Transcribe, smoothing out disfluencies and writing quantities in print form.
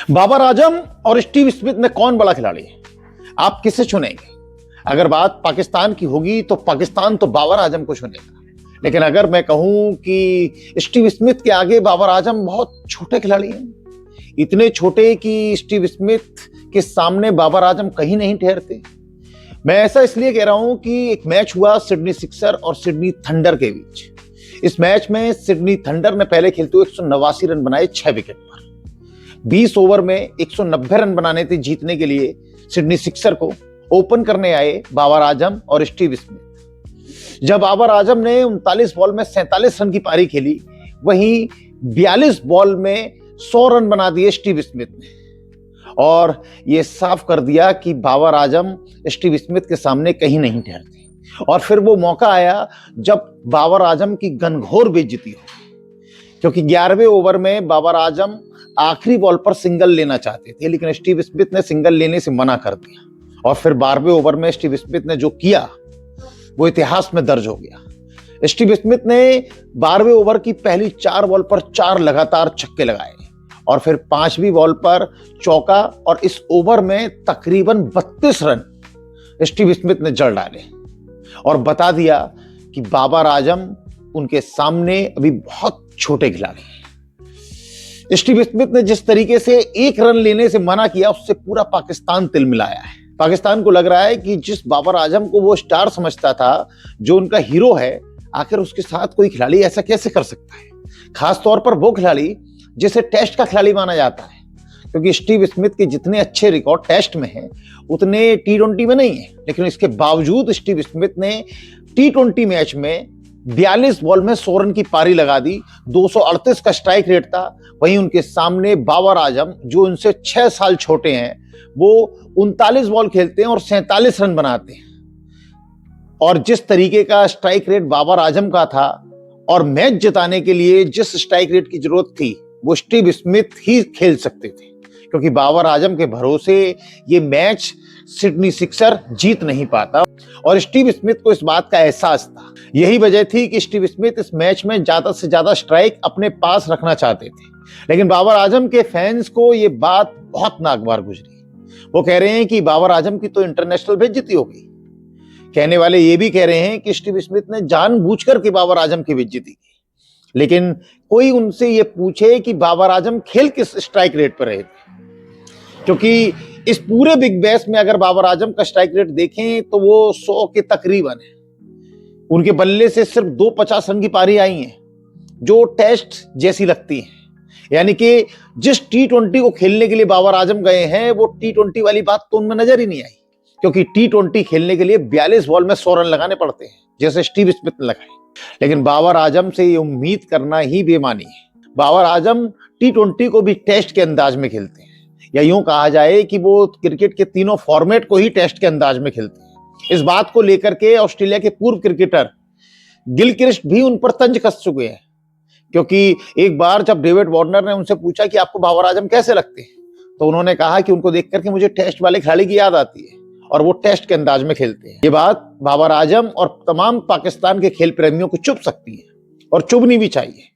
बाबर आजम और Steve Smith में कौन बड़ा खिलाड़ी है? आप किसे चुनेंगे? अगर बात पाकिस्तान की होगी तो पाकिस्तान तो बाबर आजम को चुनेगा। लेकिन अगर मैं कहूं कि स्टीव स्मिथ के आगे बाबर आजम बहुत छोटे खिलाड़ी हैं, इतने छोटे कि स्टीव स्मिथ के सामने बाबर आजम कहीं नहीं ठहरते। मैं ऐसा इसलिए कह रहा हूं कि एक मैच हुआ सिडनी सिक्सर और सिडनी थंडर के बीच। इस मैच में सिडनी थंडर ने पहले खेलते हुए 189 रन बनाए 6 विकेट पर। 20 ओवर में 190 रन बनाने थे जीतने के लिए। सिडनी सिक्सर को ओपन करने आए बाबर आजम और स्टीव स्मिथ। जब बाबर आजम ने 39 बॉल में 47 रन की पारी खेली, वहीं 42 बॉल में 100 रन बना दिए स्टीव स्मिथ ने, और यह साफ कर दिया कि बाबर आजम स्टीव स्मिथ के सामने कहीं नहीं ठहरते। और फिर वो मौका आया जब बाबर आजम की घनघोर बेइज्जती हो, क्योंकि 11वें ओवर में बाबर आजम आखिरी बॉल पर सिंगल लेना चाहते थे, लेकिन स्टीव स्मिथ ने सिंगल लेने से मना कर दिया। और फिर 12वें ओवर में स्टीव स्मिथ ने जो किया वो इतिहास में दर्ज हो गया। स्टीव स्मिथ ने 12वें ओवर की पहली 4 बॉल पर 4 लगातार छक्के लगाए और फिर 5वीं बॉल पर चौका, और इस ओवर में तकरीबन 32 रन स्टीव स्मिथ ने जड़ डाले और बता दिया कि बाबर आजम उनके सामने अभी बहुत छोटे खिलाड़ी हैं। स्टीव स्मिथ ने जिस तरीके से 1 रन लेने से मना किया, उससे पूरा पाकिस्तान तिलमिलाया है। पाकिस्तान को लग रहा है कि जिस बाबर आजम को वो स्टार समझता था, जो उनका हीरो है, आखिर उसके साथ कोई खिलाड़ी ऐसा कैसे कर सकता है? खास तौर पर वो खिलाड़ी जिसे टेस्ट का खिलाड़ी माना जाता है, क्योंकि स्टीव स्मिथ के जितने अच्छे रिकॉर्ड टेस्ट में हैं, उतने T20 में नहीं है। लेकिन इसके बावजूद स्टीव स्मिथ ने T20 मैच में 42 बॉल में 100 रन की पारी लगा दी। 238 का स्ट्राइक रेट था। वहीं उनके सामने बाबर आजम, जो उनसे 6 साल छोटे हैं, वो 39 बॉल खेलते हैं और 47 रन बनाते हैं। और जिस तरीके का स्ट्राइक रेट बाबर आजम का था और मैच जिताने के लिए जिस स्ट्राइक रेट की जरूरत थी, वो स्टीव स्मिथ ही खेल सकते थे, क्योंकि बाबर आजम के भरोसे ये मैच सिडनी सिक्सर जीत नहीं पाता। और स्टीव स्मिथ को इस बात का एहसास था। यही वजह थी कि स्टीव स्मिथ इस मैच में ज्यादा से ज्यादा स्ट्राइक अपने पास रखना चाहते थे। लेकिन बाबर आजम के फैंस को ये बात बहुत नागवार गुजरी। वो कह रहे हैं कि बाबर आजम की तो इंटरनेशनल बेइज्जती हो गई। कहने वाले ये भी कह रहे हैं कि स्टीव स्मिथ ने जानबूझकर के बाबर आजम की बेइज्जती की। लेकिन कोई उनसे ये पूछे कि बाबर आजम खेल किस स्ट्राइक रेट पर रहे थे, क्योंकि इस पूरे बिग बैश में अगर बाबर आजम का स्ट्राइक रेट देखें तो वो 100 के तकरीबन है। उनके बल्ले से सिर्फ 2 50 रन की पारी आई हैं, जो टेस्ट जैसी लगती है। यानी कि जिस T20 को खेलने के लिए बाबर आजम गए हैं, वो T20 वाली बात तो उनमें नजर ही नहीं आई, क्योंकि T20 खेलने के लिए 42 बॉल में 100 रन लगाने पड़ते हैं, जैसे स्टीव स्मिथ ने लगाए। लेकिन बाबर आजम से ये उम्मीद करना ही बेमानी है। बाबर आजम T20 को भी टेस्ट के अंदाज में खेलते हैं, या यूं कहा जाए कि वो क्रिकेट के तीनों फॉर्मेट को ही टेस्ट के अंदाज में खेलते हैं। इस बात को लेकर के ऑस्ट्रेलिया के पूर्व क्रिकेटर गिलक्रिस्ट भी उन पर तंज कस चुके हैं, क्योंकि एक बार जब डेविड वार्नर ने उनसे पूछा कि आपको बाबर आजम कैसे लगते हैं, तो उन्होंने कहा कि उनको देख करके मुझे टेस्ट वाले खिलाड़ी की याद आती है, और वो टेस्ट के अंदाज में खेलते हैं। ये बात बाबर आजम और तमाम पाकिस्तान के खेल प्रेमियों को चुभ सकती है, और चुभनी भी चाहिए।